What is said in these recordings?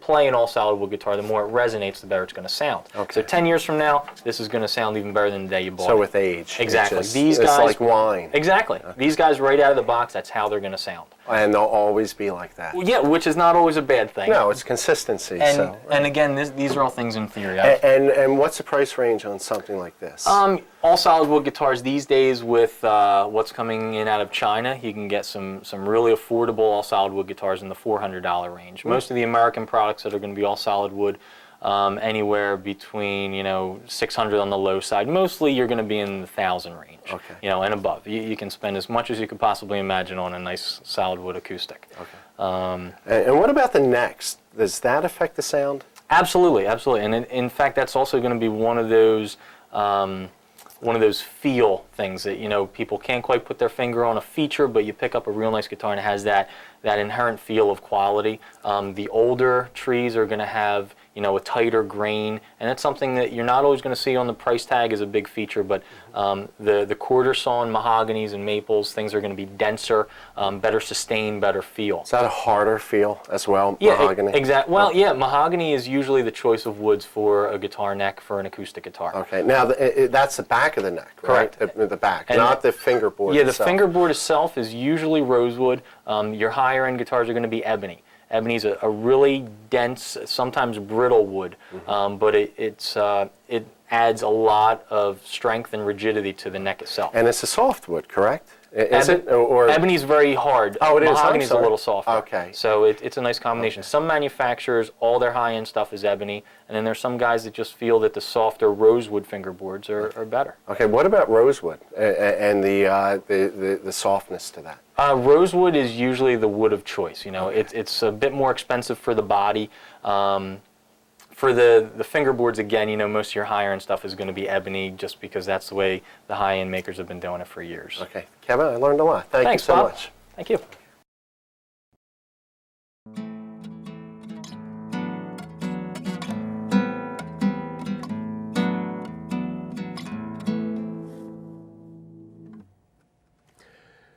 play an all solid wood guitar, the more it resonates, the better it's going to sound. Okay. So 10 years from now, this is going to sound even better than the day you bought it. So with age. Exactly. It's like wine. Exactly. Okay. These guys right out of the box, that's how they're going to sound. And they'll always be like that. Well, yeah, which is not always a bad thing. No, it's consistency. And again, these are all things in theory. And what's the price range on something like this? All solid wood guitars these days with what's coming in out of China, you can get some really affordable all solid wood guitars in the $400 range. Most of the American products that are going to be all solid wood, anywhere between $600 on the low side. Mostly you're going to be in the $1,000 range, and above. You can spend as much as you could possibly imagine on a nice solid wood acoustic. Okay. And what about the necks? Does that affect the sound? Absolutely, absolutely. And in fact, that's also going to be one of those feel things that people can't quite put their finger on a feature, but you pick up a real nice guitar and it has that inherent feel of quality. The older trees are going to have a tighter grain, and that's something that you're not always going to see on the price tag as a big feature, but the quarter sawn mahoganies and maples, things are going to be denser, better sustained, better feel. Is that a harder feel as well, yeah, mahogany? Exactly. Well, yeah, mahogany is usually the choice of woods for a guitar neck for an acoustic guitar. Okay, now that's the back of the neck, right? Correct. The back, and not the fingerboard itself. Yeah, the fingerboard itself is usually rosewood. Your higher end guitars are going to be ebony. Ebony is a really dense, sometimes brittle wood, but it adds a lot of strength and rigidity to the neck itself. And it's a soft wood, correct? Is it? Or Ebony is very hard. Oh, it is? Mahogany is a little softer. Okay. So it's a nice combination. Okay. Some manufacturers, all their high-end stuff is ebony, and then there's some guys that just feel that the softer rosewood fingerboards are better. Okay, what about rosewood and the softness to that? Rosewood is usually the wood of choice. It's a bit more expensive for the body. For the fingerboards, again, most of your higher-end stuff is going to be ebony just because that's the way the high-end makers have been doing it for years. Okay. Kevin, I learned a lot. Thanks you so Bob. much. Thank you.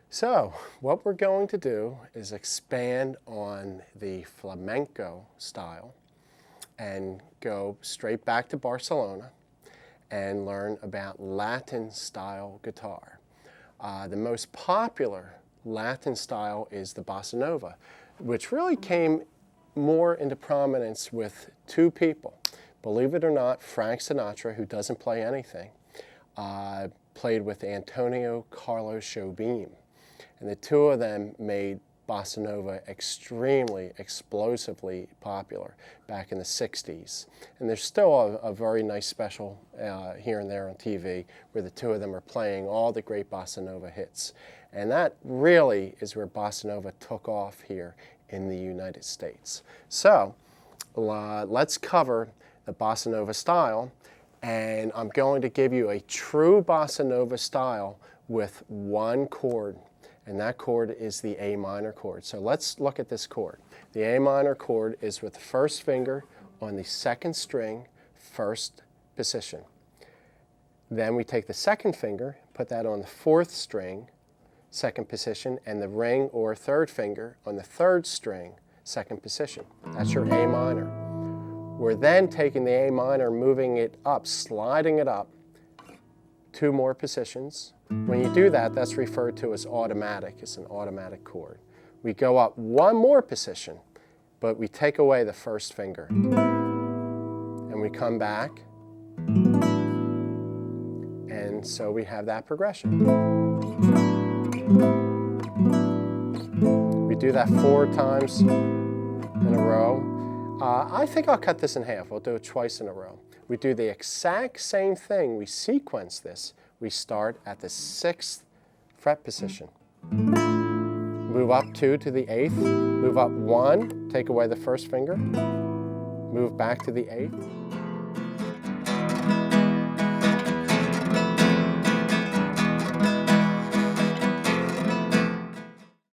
So, what we're going to do is expand on the flamenco style and go straight back to Barcelona and learn about Latin style guitar. The most popular Latin style is the Bossa Nova, which really came more into prominence with two people. Believe it or not, Frank Sinatra, who doesn't play anything, played with Antonio Carlos Jobim. And the two of them made Bossa Nova extremely, explosively popular back in the 60s. And there's still a very nice special here and there on TV where the two of them are playing all the great Bossa Nova hits. And that really is where Bossa Nova took off here in the United States. So let's cover the Bossa Nova style, and I'm going to give you a true Bossa Nova style with one chord. And that chord is the A minor chord. So let's look at this chord. The A minor chord is with the first finger on the second string, first position. Then we take the second finger, put that on the fourth string, second position, and the ring or third finger on the third string, second position. That's your A minor. We're then taking the A minor, moving it up, sliding it up, two more positions. When you do that, that's referred to as automatic. It's an automatic chord. We go up one more position, but we take away the first finger. And we come back. And so we have that progression. We do that 4 times in a row. I think I'll cut this in half. We'll do it twice in a row. We do the exact same thing. We sequence this. We start at the 6th fret position. Move up 2 to the 8th. Move up 1, take away the first finger. Move back to the 8th.